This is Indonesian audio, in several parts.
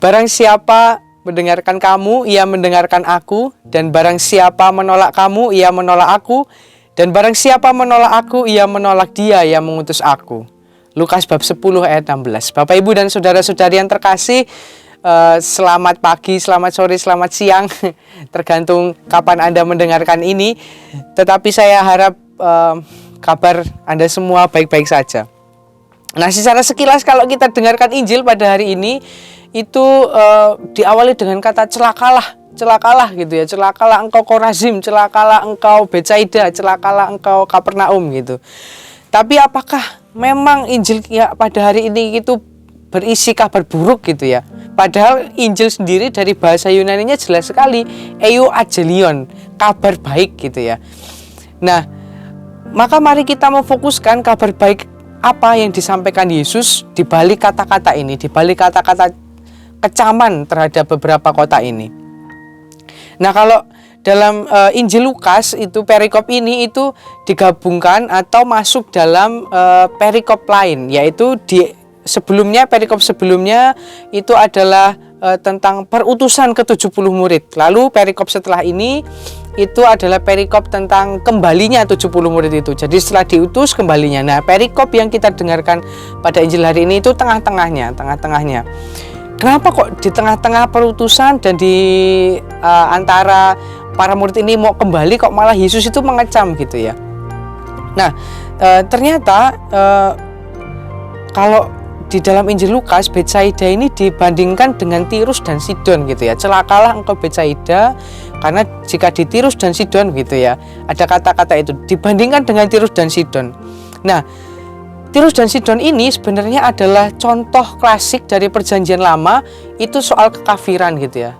Barang siapa mendengarkan kamu, ia mendengarkan aku, dan barang siapa menolak kamu, ia menolak aku, dan barang siapa menolak aku, ia menolak dia yang mengutus aku. Lukas bab 10 ayat 16. Bapak, Ibu, dan saudara-saudari yang terkasih, selamat pagi, selamat sore, selamat siang, tergantung kapan Anda mendengarkan ini. Tetapi saya harap kabar Anda semua baik-baik saja. Nah, secara sekilas kalau kita dengarkan Injil pada hari ini, itu diawali dengan kata celakalah gitu ya. Celakalah engkau Korazim, celakalah engkau Betsaida, celakalah engkau Kapernaum gitu. Tapi apakah memang Injil ya pada hari ini itu berisi kabar buruk gitu ya? Padahal Injil sendiri dari bahasa Yunaninya jelas sekali, euangelion, kabar baik gitu ya. Nah, maka mari kita memfokuskan kabar baik apa yang disampaikan Yesus di balik kata-kata ini, di balik kata-kata kecaman terhadap beberapa kota ini. Nah, kalau dalam Injil Lukas itu perikop ini itu digabungkan atau masuk dalam perikop lain, yaitu di sebelumnya, perikop sebelumnya itu adalah tentang perutusan ke-70 murid. Lalu perikop setelah ini itu adalah perikop tentang kembalinya 70 murid itu. Jadi setelah diutus kembalinya. Nah, perikop yang kita dengarkan pada Injil hari ini itu tengah-tengahnya. Kenapa kok di tengah-tengah perutusan dan di antara para murid ini mau kembali kok malah Yesus itu mengecam gitu ya. Nah, ternyata kalau di dalam Injil Lukas, Betsaida ini dibandingkan dengan Tirus dan Sidon gitu ya. Celakalah engkau Betsaida, karena jika di Tirus dan Sidon gitu ya, ada kata-kata itu dibandingkan dengan Tirus dan Sidon. Nah, Tirus dan Sidon ini sebenarnya adalah contoh klasik dari Perjanjian Lama itu soal kekafiran gitu ya.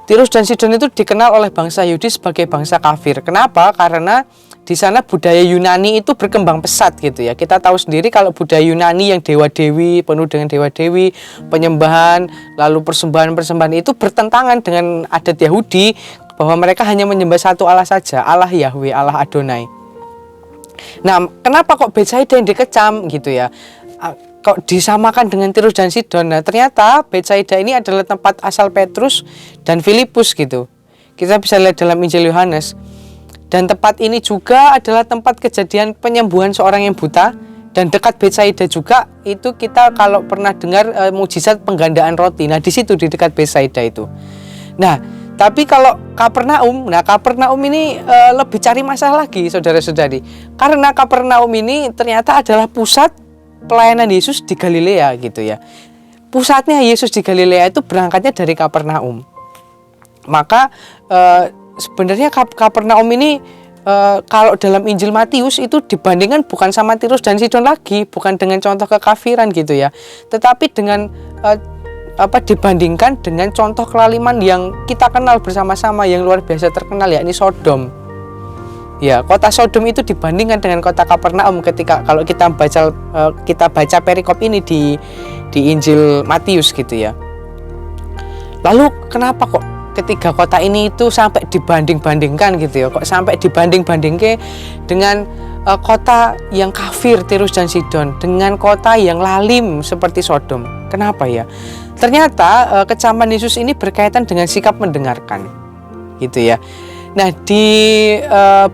Tirus dan Sidon itu dikenal oleh bangsa Yahudi sebagai bangsa kafir. Kenapa? Karena di sana budaya Yunani itu berkembang pesat gitu ya. Kita tahu sendiri kalau budaya Yunani yang dewa-dewi, penuh dengan dewa-dewi, penyembahan, lalu persembahan-persembahan itu bertentangan dengan adat Yahudi bahwa mereka hanya menyembah satu Allah saja, Allah Yahweh, Allah Adonai. Nah, kenapa kok Betsaida yang dikecam gitu ya? Kok disamakan dengan Tirus dan Sidon? Nah, ternyata Betsaida ini adalah tempat asal Petrus dan Filipus gitu. Kita bisa lihat dalam Injil Yohanes. Dan tempat ini juga adalah tempat kejadian penyembuhan seorang yang buta. Dan dekat Betsaida juga itu kita kalau pernah dengar mukjizat penggandaan roti. Nah, di situ di dekat Betsaida itu. Nah, tapi kalau Kapernaum ini lebih cari masalah lagi, saudara-saudari. Karena Kapernaum ini ternyata adalah pusat pelayanan Yesus di Galilea gitu ya. Pusatnya Yesus di Galilea itu berangkatnya dari Kapernaum. Maka sebenarnya Kapernaum ini kalau dalam Injil Matius itu dibandingkan bukan sama Tirus dan Sidon lagi, bukan dengan contoh kekafiran gitu ya, tetapi dengan dibandingkan dengan contoh kelaliman yang kita kenal bersama-sama yang luar biasa terkenal, yakni Sodom. Ya, kota Sodom itu dibandingkan dengan kota Kapernaum ketika kalau kita baca perikop ini di Injil Matius gitu ya. Lalu kenapa kok ketiga kota ini itu sampai dibanding-bandingkan gitu ya? Kok sampai dibanding-bandingke dengan kota yang kafir Tirus dan Sidon dengan kota yang lalim seperti Sodom? Kenapa ya? Ternyata kecaman Yesus ini berkaitan dengan sikap mendengarkan gitu ya. Nah, di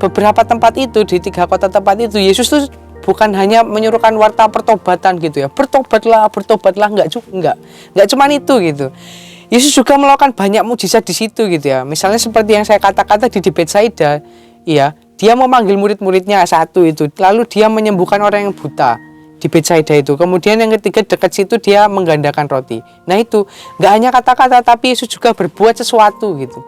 beberapa tempat itu, di 3 kota tempat itu, Yesus tuh bukan hanya menyuruhkan warta pertobatan gitu ya. Bertobatlah, enggak cuma itu gitu. Yesus juga melakukan banyak mukjizat di situ gitu ya. Misalnya seperti yang saya katakan tadi di Betsaida, ya, dia memanggil murid-muridnya satu itu, lalu dia menyembuhkan orang yang buta di Betsaida itu. Kemudian yang ketiga dekat situ dia menggandakan roti. Nah, itu enggak hanya kata-kata, tapi Yesus juga berbuat sesuatu gitu,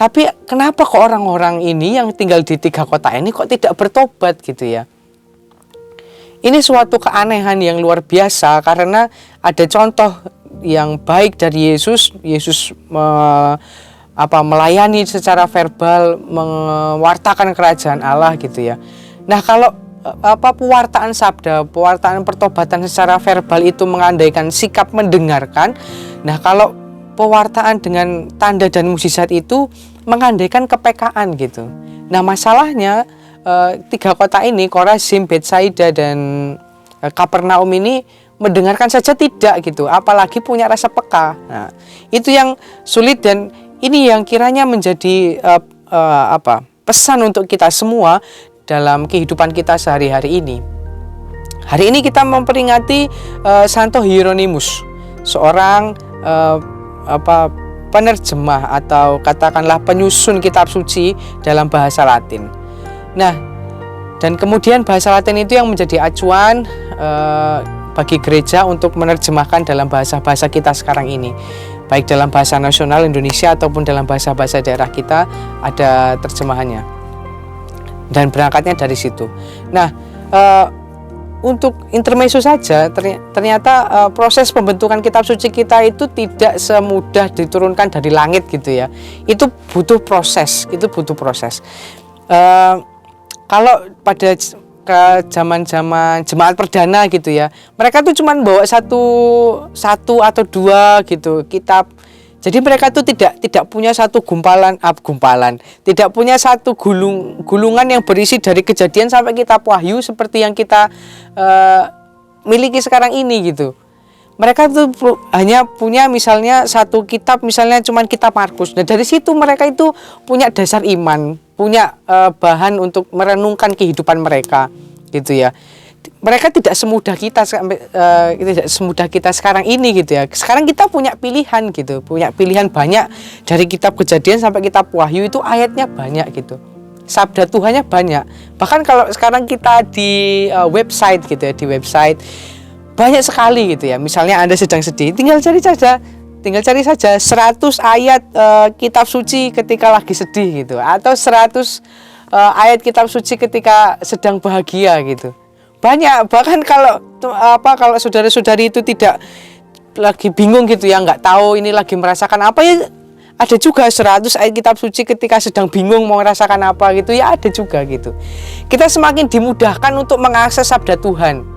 Tapi kenapa kok orang-orang ini yang tinggal di 3 kota ini kok tidak bertobat gitu ya? Ini suatu keanehan yang luar biasa karena ada contoh yang baik dari Yesus. Yesus melayani secara verbal, mewartakan kerajaan Allah gitu ya. Nah, kalau pewartaan sabda, pewartaan pertobatan secara verbal itu mengandaikan sikap mendengarkan. Nah, kalau pewartaan dengan tanda dan mukjizat itu mengandaikan kepekaan gitu. Nah, masalahnya 3 kota ini, Korazim, Betsaida dan Kapernaum ini mendengarkan saja tidak gitu, apalagi punya rasa peka. Nah, itu yang sulit, dan ini yang kiranya menjadi pesan untuk kita semua dalam kehidupan kita sehari-hari ini. Hari ini kita memperingati Santo Hieronymus, seorang penerjemah atau katakanlah penyusun kitab suci dalam bahasa Latin. Nah, dan kemudian bahasa Latin itu yang menjadi acuan bagi gereja untuk menerjemahkan dalam bahasa-bahasa kita sekarang ini, baik dalam bahasa nasional Indonesia ataupun dalam bahasa-bahasa daerah kita ada terjemahannya, dan berangkatnya dari situ. Nah, untuk intermezzo saja, ternyata proses pembentukan kitab suci kita itu tidak semudah diturunkan dari langit gitu ya. Itu butuh proses, kalau pada ke zaman-zaman jemaat perdana gitu ya, mereka tuh cuman bawa satu atau dua gitu kitab. Jadi mereka tuh tidak punya satu gumpalan, tidak punya satu gulungan yang berisi dari Kejadian sampai kitab Wahyu seperti yang kita miliki sekarang ini gitu. Mereka tuh hanya punya misalnya satu kitab, misalnya cuman kitab Markus. Nah, dari situ mereka itu punya dasar iman, punya bahan untuk merenungkan kehidupan mereka gitu ya. Mereka tidak semudah kita sekarang ini gitu ya. Sekarang kita punya pilihan gitu, punya pilihan banyak, dari kitab Kejadian sampai kitab Wahyu itu ayatnya banyak gitu, sabda Tuhannya banyak. Bahkan kalau sekarang kita di website gitu ya, di website banyak sekali gitu ya. Misalnya Anda sedang sedih, tinggal cari saja 100 ayat kitab suci ketika lagi sedih gitu, atau 100 ayat kitab suci ketika sedang bahagia gitu. Banyak. Bahkan kalau saudara-saudari itu tidak lagi bingung gitu ya, nggak tahu ini lagi merasakan apa ya, ada juga 100 ayat kitab suci ketika sedang bingung mau merasakan apa gitu ya, ada juga gitu. Kita semakin dimudahkan untuk mengakses sabda Tuhan.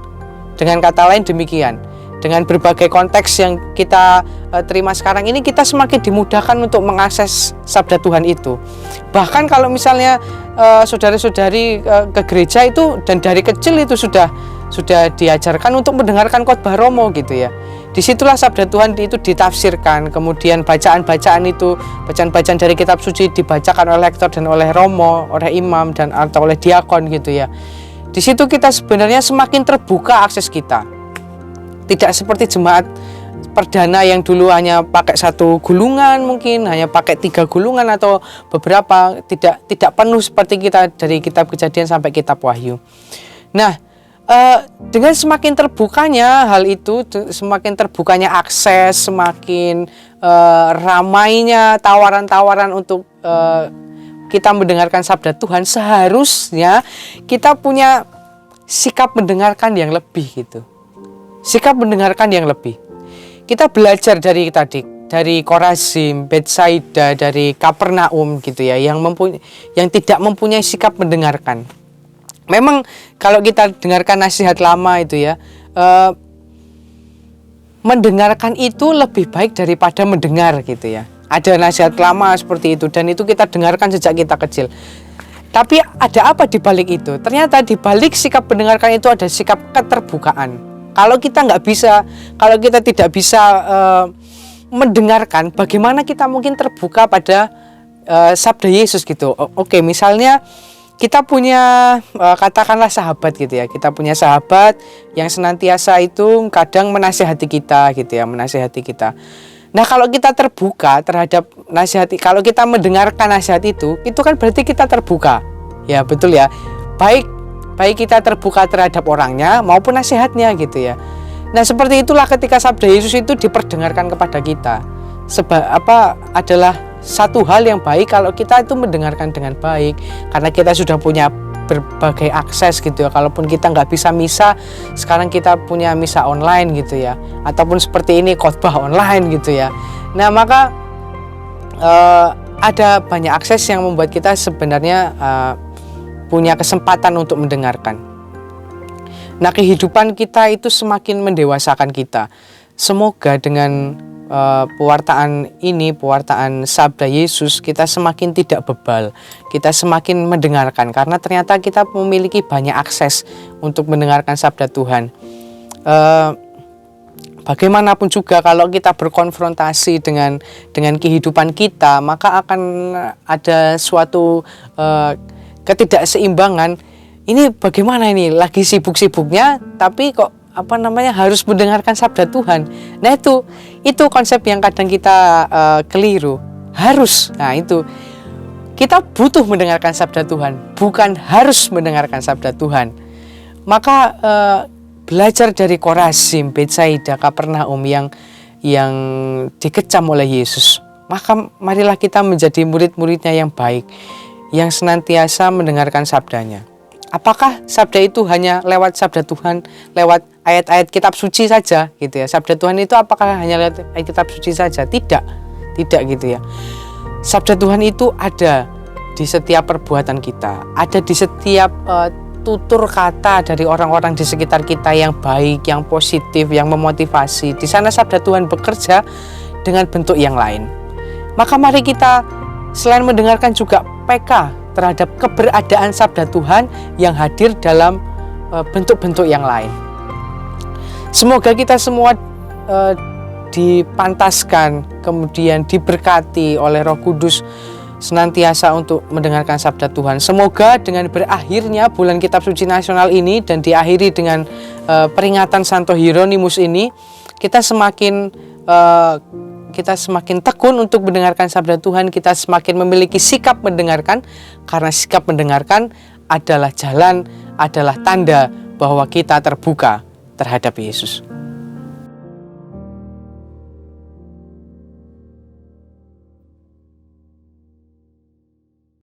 Dengan kata lain demikian, dengan berbagai konteks yang kita terima sekarang ini, kita semakin dimudahkan untuk mengakses sabda Tuhan itu. Bahkan kalau misalnya saudara-saudari ke gereja itu, dan dari kecil itu sudah diajarkan untuk mendengarkan khotbah Romo gitu ya. Disitulah sabda Tuhan itu ditafsirkan, kemudian bacaan-bacaan dari kitab suci dibacakan oleh lektor dan oleh Romo, oleh imam dan atau oleh diakon gitu ya. Di situ kita sebenarnya semakin terbuka akses kita. Tidak seperti jemaat perdana yang dulu hanya pakai satu gulungan, mungkin hanya pakai 3 gulungan atau beberapa, tidak penuh seperti kita dari kitab Kejadian sampai kitab Wahyu. Nah, dengan semakin terbukanya hal itu, semakin terbukanya akses, semakin ramainya tawaran-tawaran untuk kita mendengarkan sabda Tuhan, seharusnya kita punya sikap mendengarkan yang lebih gitu. Sikap mendengarkan yang lebih. Kita belajar dari Korazim, Betsaida, dari Kapernaum gitu ya, yang tidak mempunyai sikap mendengarkan. Memang kalau kita dengarkan nasihat lama itu ya, mendengarkan itu lebih baik daripada mendengar gitu ya. Ada nasihat lama seperti itu, dan itu kita dengarkan sejak kita kecil. Tapi ada apa di balik itu? Ternyata di balik sikap mendengarkan itu ada sikap keterbukaan. Kalau kita tidak bisa mendengarkan, bagaimana kita mungkin terbuka pada sabda Yesus gitu? Oke, misalnya kita punya katakanlah sahabat gitu ya. Kita punya sahabat yang senantiasa itu kadang menasihati kita gitu ya, menasihati kita. Nah, kalau kita terbuka terhadap nasihat, kalau kita mendengarkan nasihat itu kan berarti kita terbuka. Ya, betul ya. Baik kita terbuka terhadap orangnya maupun nasihatnya gitu ya. Nah, seperti itulah ketika sabda Yesus itu diperdengarkan kepada kita. Adalah satu hal yang baik kalau kita itu mendengarkan dengan baik, karena kita sudah punya berbagai akses gitu ya. Kalaupun kita nggak bisa misa, sekarang kita punya misa online gitu ya, ataupun seperti ini khotbah online gitu ya. Nah, maka ada banyak akses yang membuat kita sebenarnya punya kesempatan untuk mendengarkan. Nah, kehidupan kita itu semakin mendewasakan kita. Semoga dengan pewartaan sabda Yesus, kita semakin tidak bebal, kita semakin mendengarkan, karena ternyata kita memiliki banyak akses untuk mendengarkan sabda Tuhan. bagaimanapun juga kalau kita berkonfrontasi dengan kehidupan kita, maka akan ada suatu ketidakseimbangan. Ini bagaimana ini? Lagi sibuk-sibuknya tapi kok harus mendengarkan sabda Tuhan. Nah, itu konsep yang kadang kita keliru. Harus. Nah, itu kita butuh mendengarkan sabda Tuhan, bukan harus mendengarkan sabda Tuhan. Maka belajar dari Korazim, Betsaida, Kapernaum yang dikecam oleh Yesus. Maka marilah kita menjadi murid-muridnya yang baik, yang senantiasa mendengarkan sabdanya. Apakah sabda itu hanya lewat sabda Tuhan, lewat ayat-ayat kitab suci saja gitu ya? Sabda Tuhan itu apakah hanya lewat ayat kitab suci saja? Tidak gitu ya. Sabda Tuhan itu ada di setiap perbuatan kita, ada di setiap tutur kata dari orang-orang di sekitar kita yang baik, yang positif, yang memotivasi. Di sana sabda Tuhan bekerja dengan bentuk yang lain. Maka mari kita selain mendengarkan juga peka terhadap keberadaan sabda Tuhan yang hadir dalam bentuk-bentuk yang lain. Semoga kita semua dipantaskan, kemudian diberkati oleh Roh Kudus senantiasa untuk mendengarkan sabda Tuhan. Semoga dengan berakhirnya bulan Kitab Suci Nasional ini dan diakhiri dengan peringatan Santo Hieronymus ini, kita semakin tekun untuk mendengarkan sabda Tuhan. Kita semakin memiliki sikap mendengarkan, karena sikap mendengarkan adalah jalan, adalah tanda bahwa kita terbuka terhadap Yesus.